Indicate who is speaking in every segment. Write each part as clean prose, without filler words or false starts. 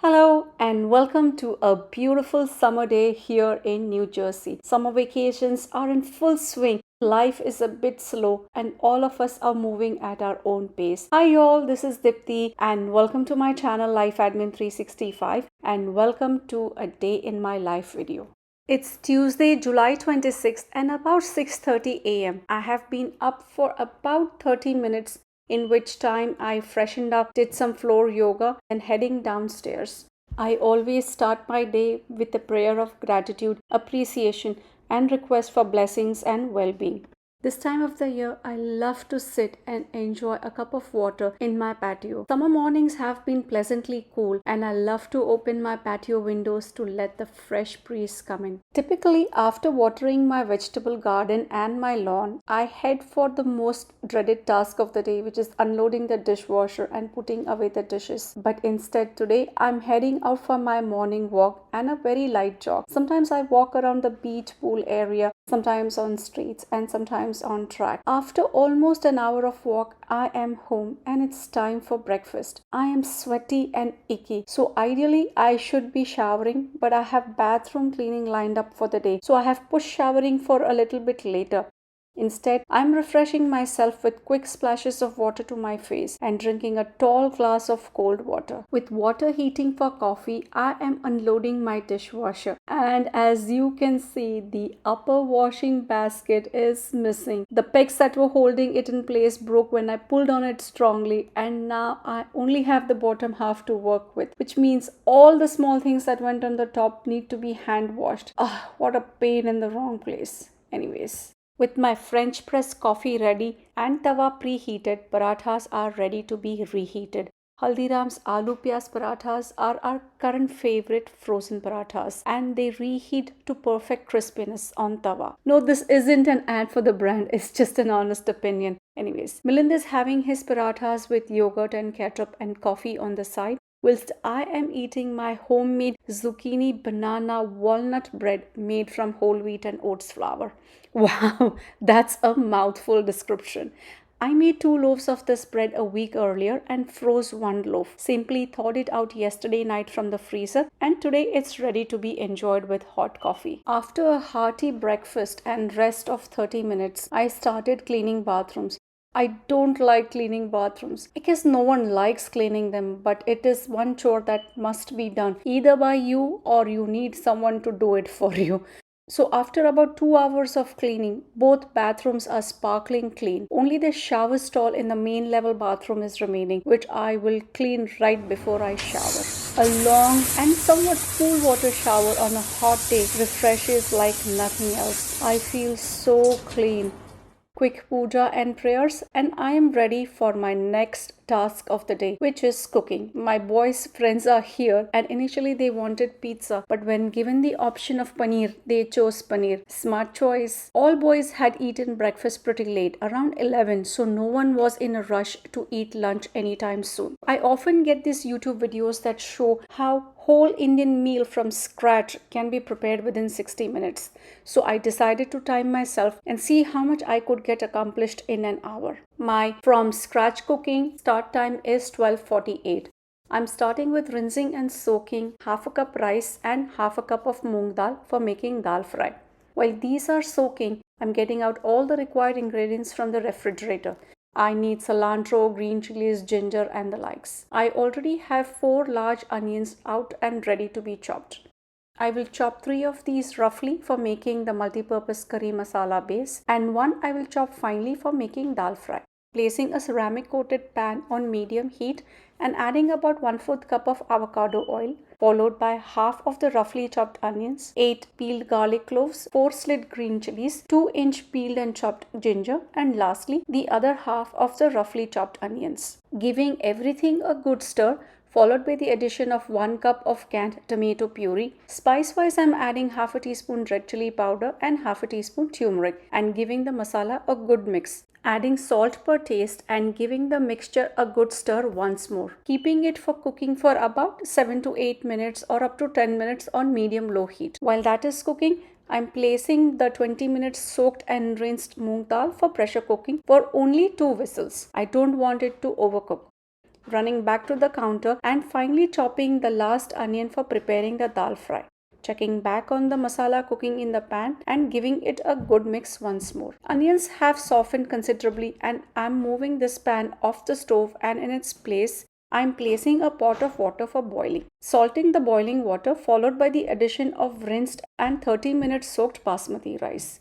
Speaker 1: Hello and welcome to a beautiful summer day here in New Jersey. Summer vacations are in full swing. Life is a bit slow and all of us are moving at our own pace. Hi y'all, this is Dipti and welcome to my channel LifeAdmin365 and welcome to a day in my life video. It's Tuesday, July 26th and about 6:30 a.m. I have been up for about 30 minutes, in which time I freshened up, did some floor yoga, and heading downstairs. I always start my day with a prayer of gratitude, appreciation, and request for blessings and well-being. This time of the year, I love to sit and enjoy a cup of water in my patio. Summer mornings have been pleasantly cool, and I love to open my patio windows to let the fresh breeze come in. Typically, after watering my vegetable garden and my lawn, I head for the most dreaded task of the day, which is unloading the dishwasher and putting away the dishes. But instead, today, I'm heading out for my morning walk and a very light jog. Sometimes I walk around the beach pool area, sometimes on streets, and sometimes on track. After almost an hour of walk, I am home and it's time for breakfast. I am sweaty and icky, so ideally I should be showering, but I have bathroom cleaning lined up for the day, so I have pushed showering for a little bit later. Instead, I'm refreshing myself with quick splashes of water to my face and drinking a tall glass of cold water. With water heating for coffee, I am unloading my dishwasher. And as you can see, the upper washing basket is missing. The pegs that were holding it in place broke when I pulled on it strongly, and now I only have the bottom half to work with, which means all the small things that went on the top need to be hand washed. Ah, what a pain in the wrong place. Anyways. With my French press coffee ready and tawa preheated, parathas are ready to be reheated. Haldiram's aloo pyaz parathas are our current favorite frozen parathas, and they reheat to perfect crispiness on tawa. No, this isn't an ad for the brand, it's just an honest opinion. Anyways, Milind is having his parathas with yogurt and ketchup and coffee on the side, whilst I am eating my homemade zucchini banana walnut bread made from whole wheat and oats flour. Wow, that's a mouthful description. I made 2 loaves of this bread a week earlier and froze 1 loaf. Simply thawed it out yesterday night from the freezer, and today it's ready to be enjoyed with hot coffee. After a hearty breakfast and rest of 30 minutes, I started cleaning bathrooms. I don't like cleaning bathrooms. I guess no one likes cleaning them, but it is one chore that must be done either by you or you need someone to do it for you. So after about 2 hours of cleaning, both bathrooms are sparkling clean. Only the shower stall in the main level bathroom is remaining, which I will clean right before I shower. A long and somewhat cool water shower on a hot day refreshes like nothing else. I feel so clean. Quick puja and prayers, and I am ready for my next task of the day, which is cooking. My boys' friends are here, and initially they wanted pizza, but when given the option of paneer, they chose paneer. Smart choice. All boys had eaten breakfast pretty late, around 11, so no one was in a rush to eat lunch anytime soon. I often get these YouTube videos that show how whole Indian meal from scratch can be prepared within 60 minutes. So I decided to time myself and see how much I could get accomplished in an hour. My from scratch cooking start time is 12:48. I'm starting with rinsing and soaking half a cup rice and half a cup of moong dal for making dal fry. While these are soaking, I'm getting out all the required ingredients from the refrigerator. I need cilantro, green chilies, ginger, and the likes. I already have 4 large onions out and ready to be chopped. I will chop 3 of these roughly for making the multi-purpose curry masala base, and 1 I will chop finely for making dal fry. Placing a ceramic coated pan on medium heat and adding about 1/4 cup of avocado oil, followed by half of the roughly chopped onions, 8 peeled garlic cloves, 4 slit green chilies, 2-inch peeled and chopped ginger, and lastly the other half of the roughly chopped onions. Giving everything a good stir, followed by the addition of 1 cup of canned tomato puree. Spice-wise, I'm adding half a teaspoon red chili powder and half a teaspoon turmeric and giving the masala a good mix. Adding salt per taste and giving the mixture a good stir once more. Keeping it for cooking for about 7 to 8 minutes or up to 10 minutes on medium-low heat. While that is cooking, I'm placing the 20 minutes soaked and rinsed moong dal for pressure cooking for only 2 whistles. I don't want it to overcook. running back to the counter and finally chopping the last onion for preparing the dal fry. Checking back on the masala cooking in the pan and giving it a good mix once more. Onions have softened considerably and I'm moving this pan off the stove, and in its place I'm placing a pot of water for boiling. Salting the boiling water followed by the addition of rinsed and 30 minutes soaked basmati rice.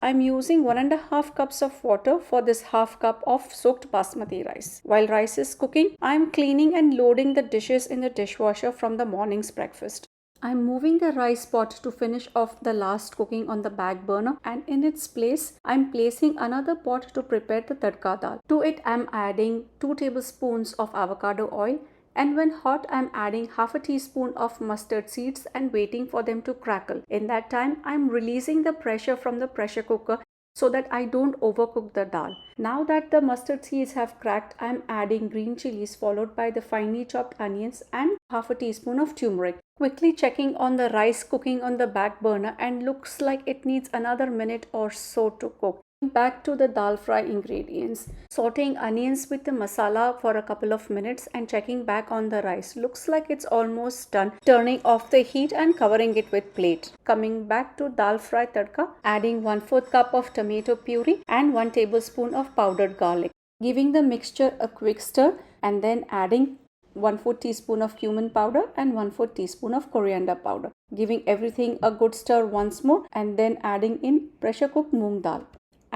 Speaker 1: I'm using 1.5 cups of water for this half cup of soaked basmati rice. While rice is cooking, I'm cleaning and loading the dishes in the dishwasher from the morning's breakfast. I'm moving the rice pot to finish off the last cooking on the back burner, and in its place, I'm placing another pot to prepare the tadka dal. To it, I'm adding 2 tablespoons of avocado oil, and when hot, I'm adding half a teaspoon of mustard seeds and waiting for them to crackle. In that time, I'm releasing the pressure from the pressure cooker so that I don't overcook the dal. Now that the mustard seeds have cracked, I'm adding green chilies followed by the finely chopped onions and half a teaspoon of turmeric. Quickly checking on the rice cooking on the back burner, and looks like it needs another minute or so to cook. Back to the dal fry ingredients. Sauteing onions with the masala for a couple of minutes and checking back on the rice. Looks like it's almost done. Turning off the heat and covering it with plate. Coming back to dal fry tadka, adding 1/4 cup of tomato puree and 1 tablespoon of powdered garlic. Giving the mixture a quick stir and then adding 1/4 teaspoon of cumin powder and 1/4 teaspoon of coriander powder. Giving everything a good stir once more and then adding in pressure cooked moong dal.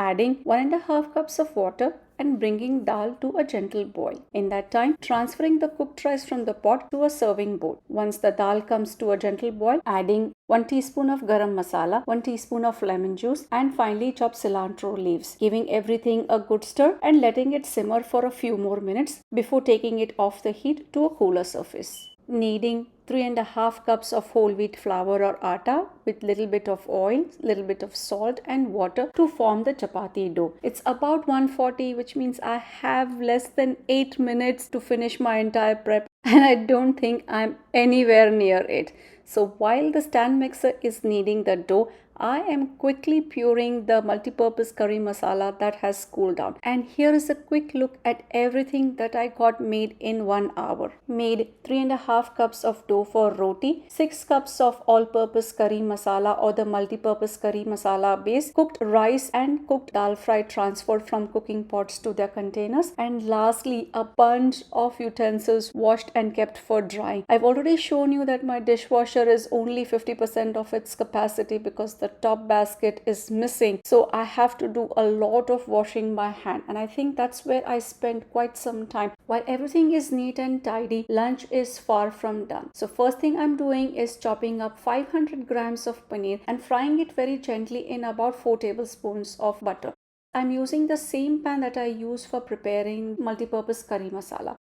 Speaker 1: Adding 1.5 cups of water and bringing dal to a gentle boil. In that time, transferring the cooked rice from the pot to a serving bowl. Once the dal comes to a gentle boil, adding 1 teaspoon of garam masala, 1 teaspoon of lemon juice, and finely chopped cilantro leaves. Giving everything a good stir and letting it simmer for a few more minutes before taking it off the heat to a cooler surface. Kneading 3.5 cups of whole wheat flour or atta with little bit of oil, little bit of salt and water to form the chapati dough. It's about 140, which means I have less than 8 minutes to finish my entire prep, and I don't think I'm anywhere near it. So while the stand mixer is kneading the dough, I am quickly puring the multi-purpose curry masala that has cooled down. And here is a quick look at everything that I got made in 1 hour. Made 3.5 cups of dough for roti, 6 cups of all-purpose curry masala or the multi-purpose curry masala base, cooked rice and cooked dal fry transferred from cooking pots to their containers, and lastly a bunch of utensils washed and kept for drying. I've already shown you that my dishwasher is only 50% of its capacity because the top basket is missing, so I have to do a lot of washing by hand, and I think that's where I spend quite some time. While everything is neat and tidy, lunch is far from done. So first thing I'm doing is chopping up 500 grams of paneer and frying it very gently in about 4 tablespoons of butter. I'm using the same pan that I use for preparing multi-purpose curry masala.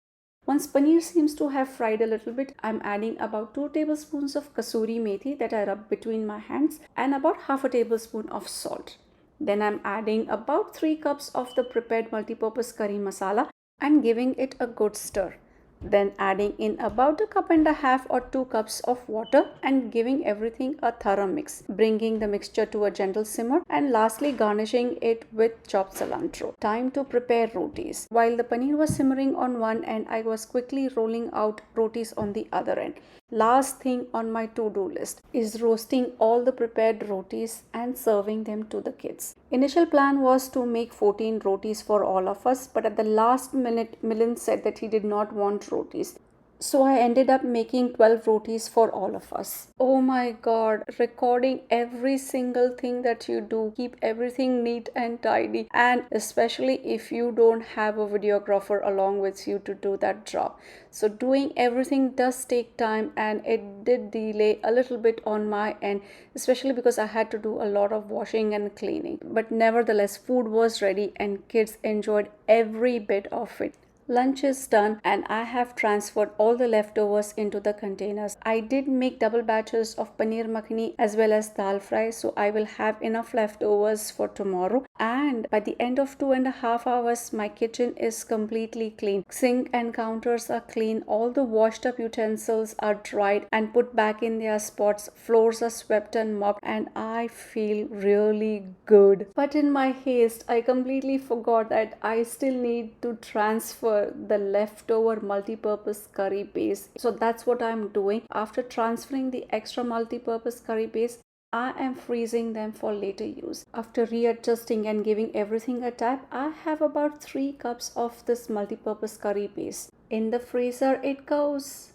Speaker 1: Once paneer seems to have fried a little bit, I'm adding about 2 tablespoons of kasuri methi that I rub between my hands and about half a tablespoon of salt. Then I'm adding about 3 cups of the prepared multi-purpose curry masala and giving it a good stir. Then adding in about 1.5 cups or 2 cups of water and giving everything a thorough mix, bringing the mixture to a gentle simmer and lastly garnishing it with chopped cilantro. Time to prepare rotis. While the paneer was simmering on one end, I was quickly rolling out rotis on the other end. Last thing on my to-do list is roasting all the prepared rotis and serving them to the kids. Initial plan was to make 14 rotis for all of us, but at the last minute, Milind said that he did not want rotis. So I ended up making 12 rotis for all of us. Oh my god, recording every single thing that you do, keep everything neat and tidy, and especially if you don't have a videographer along with you to do that job. So doing everything does take time, and it did delay a little bit on my end, especially because I had to do a lot of washing and cleaning. But nevertheless, food was ready and kids enjoyed every bit of it. Lunch is done and I have transferred all the leftovers into the containers. I did make double batches of paneer makhani as well as dal fry, so I will have enough leftovers for tomorrow. And by the end of 2.5 hours, my kitchen is completely clean. Sink and counters are clean. All the washed up utensils are dried and put back in their spots. Floors are swept and mopped, and I feel really good. But in my haste, I completely forgot that I still need to transfer for the leftover multi-purpose curry base. So that's what I'm doing. After transferring the extra multi-purpose curry base, I am freezing them for later use. After readjusting and giving everything a tap, I have about 3 cups of this multi-purpose curry base. In the freezer it goes.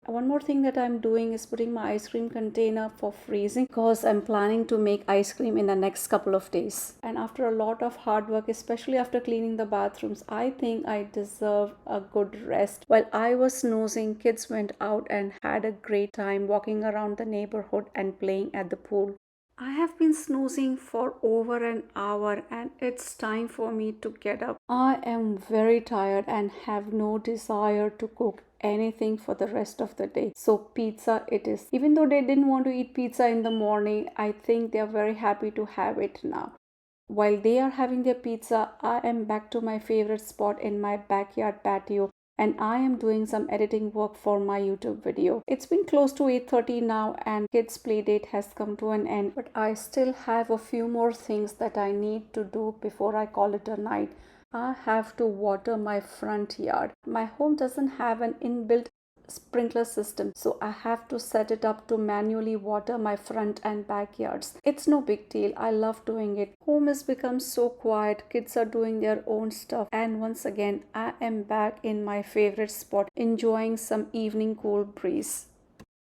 Speaker 1: One more thing that I'm doing is putting my ice cream container for freezing because I'm planning to make ice cream in the next couple of days. And after a lot of hard work, especially after cleaning the bathrooms, I think I deserve a good rest. While I was snoozing, kids went out and had a great time walking around the neighborhood and playing at the pool. I have been snoozing for over an hour and it's time for me to get up. I am very tired and have no desire to cook anything for the rest of the day. So pizza it is. Even though they didn't want to eat pizza in the morning, I think they are very happy to have it now. While they are having their pizza, I am back to my favorite spot in my backyard patio and I am doing some editing work for my YouTube video. It's been close to 8:30 now and kids play date has come to an end, but I still have a few more things that I need to do before I call it a night. I have to water my front yard. My home doesn't have an inbuilt sprinkler system, so I have to set it up to manually water my front and backyards. It's no big deal. I love doing it. Home has become so quiet. Kids are doing their own stuff, and once again I am back in my favorite spot enjoying some evening cool breeze.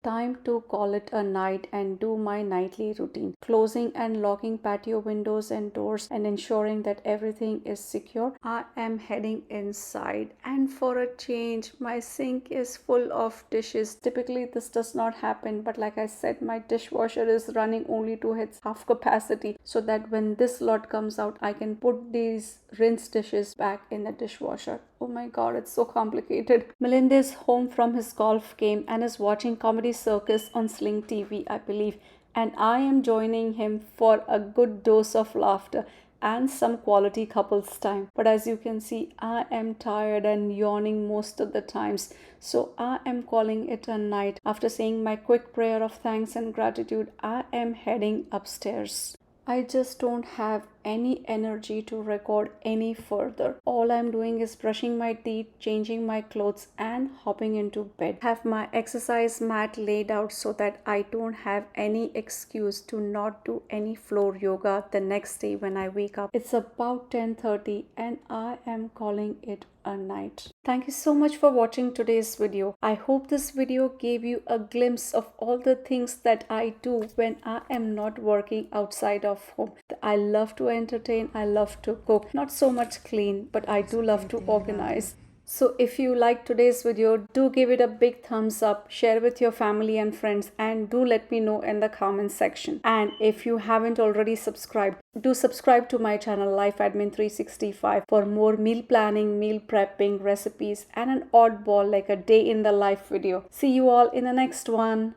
Speaker 1: Time to call it a night and do my nightly routine. Closing and locking patio windows and doors and ensuring that everything is secure. I am heading inside and for a change, my sink is full of dishes. Typically this does not happen, but like I said, my dishwasher is running only to its half capacity so that when this lot comes out, I can put these rinsed dishes back in the dishwasher. Oh my god, it's so complicated. Melinda is home from his golf game and is watching Comedy Circus on Sling TV, I believe, and I am joining him for a good dose of laughter and some quality couples time. But as you can see, I am tired and yawning most of the times, so I am calling it a night. After saying my quick prayer of thanks and gratitude, I am heading upstairs. I just don't have any energy to record any further. All I'm doing is brushing my teeth, changing my clothes and hopping into bed. Have my exercise mat laid out so that I don't have any excuse to not do any floor yoga the next day when I wake up. It's about 10:30 and I am calling it a night. Thank you so much for watching today's video. I hope this video gave you a glimpse of all the things that I do when I am not working outside of home. I love to entertain, I love to cook, not so much clean, but I do love to organize. So if you liked today's video, do give it a big thumbs up, share with your family and friends, and do let me know in the comment section. And if you haven't already subscribed, do subscribe to my channel LifeAdmin365 for more meal planning, meal prepping, recipes, and an oddball like a day in the life video. See you all in the next one.